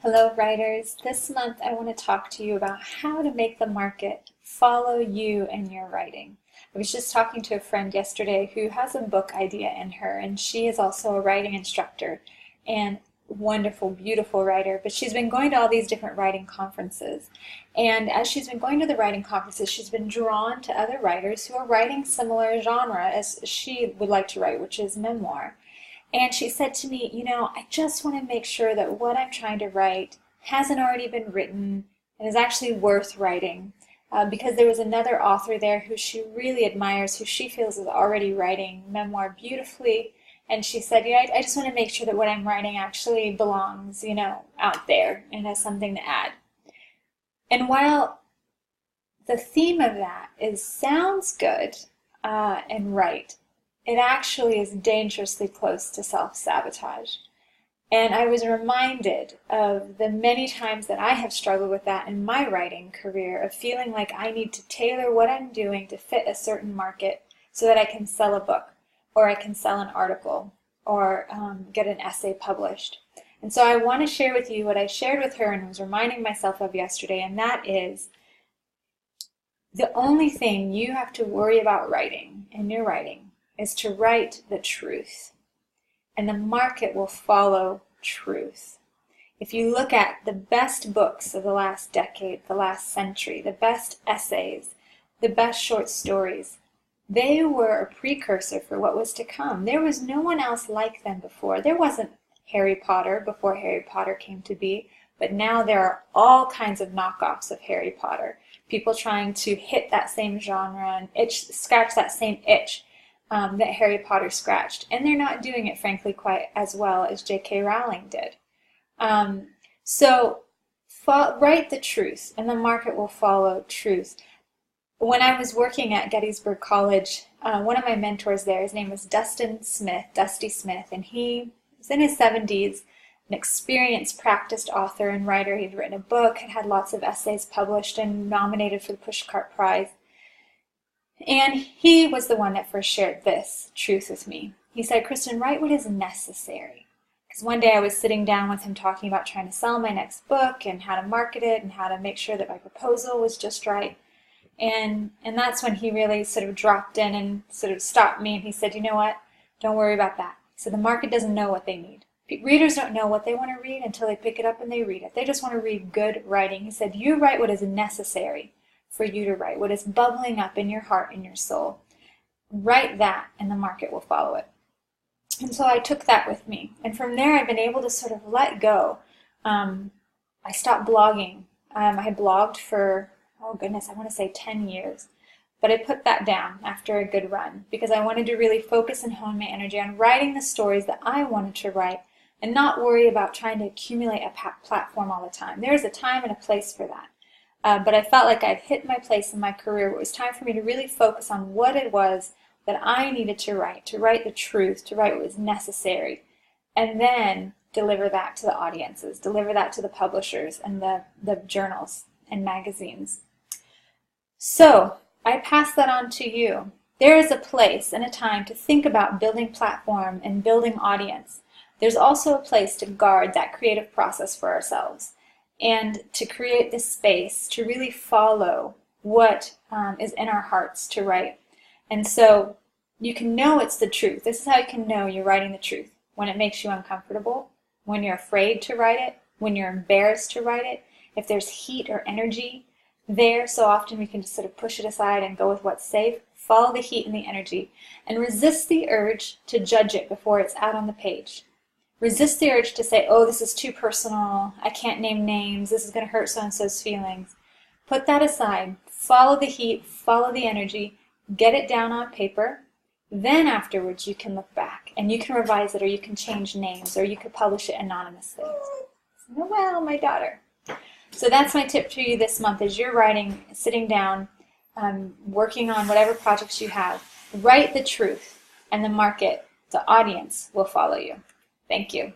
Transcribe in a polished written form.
Hello, writers. This month I want to talk to you about how to make the market follow you and your writing. I was just talking to a friend yesterday who has a book idea in her, and she is also a writing instructor and wonderful, beautiful writer, but she's been going to all these different writing conferences. And as she's been going to the writing conferences, she's been drawn to other writers who are writing similar genre as she would like to write, which is memoir. And she said to me, I just want to make sure that what I'm trying to write hasn't already been written and is actually worth writing. Because there was another author there who she really admires, who she feels is already writing memoir beautifully. And she said, I just want to make sure that what I'm writing actually belongs, out there and has something to add. And while the theme of that sounds good and right, it actually is dangerously close to self-sabotage. And I was reminded of the many times that I have struggled with that in my writing career, of feeling like I need to tailor what I'm doing to fit a certain market so that I can sell a book, or I can sell an article, or get an essay published. And so I want to share with you what I shared with her and was reminding myself of yesterday, and that is the only thing you have to worry about writing in your writing is to write the truth, and the market will follow truth. If you look at the best books of the last decade, the last century, the best essays, the best short stories, they were a precursor for what was to come. There was no one else like them before. There wasn't Harry Potter before Harry Potter came to be, but now there are all kinds of knockoffs of Harry Potter. People trying to hit that same genre and scratch that same itch that Harry Potter scratched. And they're not doing it, frankly, quite as well as J.K. Rowling did. So write the truth, and the market will follow truth. When I was working at Gettysburg College, one of my mentors there, his name was Dusty Smith, and he was in his 70s, an experienced, practiced author and writer. He'd written a book, had lots of essays published, and nominated for the Pushcart Prize. And he was the one that first shared this truth with me. He said, "Kristen, write what is necessary." Because one day I was sitting down with him talking about trying to sell my next book and how to market it and how to make sure that my proposal was just right. And that's when he really sort of dropped in and sort of stopped me, and he said, "You know what? Don't worry about that." So the market doesn't know what they need. Readers don't know what they want to read until they pick it up and they read it. They just want to read good writing. He said, "You write what is necessary for you to write, what is bubbling up in your heart and your soul. Write that, and the market will follow it." And so I took that with me. And from there, I've been able to sort of let go. I stopped blogging. I had blogged for, oh goodness, I want to say 10 years. But I put that down after a good run because I wanted to really focus and hone my energy on writing the stories that I wanted to write and not worry about trying to accumulate a platform all the time. There's a time and a place for that. But I felt like I'd hit my place in my career where it was time for me to really focus on what it was that I needed to write the truth, to write what was necessary, and then deliver that to the audiences, deliver that to the publishers and the journals and magazines. So I pass that on to you. There is a place and a time to think about building platform and building audience. There's also a place to guard that creative process for ourselves, and to create this space to really follow what is in our hearts to write. And so you can know it's the truth. This is how you can know you're writing the truth. When it makes you uncomfortable, when you're afraid to write it, when you're embarrassed to write it, if there's heat or energy there, so often we can just sort of push it aside and go with what's safe. Follow the heat and the energy, and resist the urge to judge it before it's out on the page. Resist the urge to say, "Oh, this is too personal, I can't name names, this is going to hurt so-and-so's feelings." Put that aside. Follow the heat, follow the energy, get it down on paper. Then afterwards you can look back and you can revise it, or you can change names, or you could publish it anonymously. Noelle, my daughter. So that's my tip for you this month as you're writing, sitting down, working on whatever projects you have. Write the truth, and the market, the audience, will follow you. Thank you.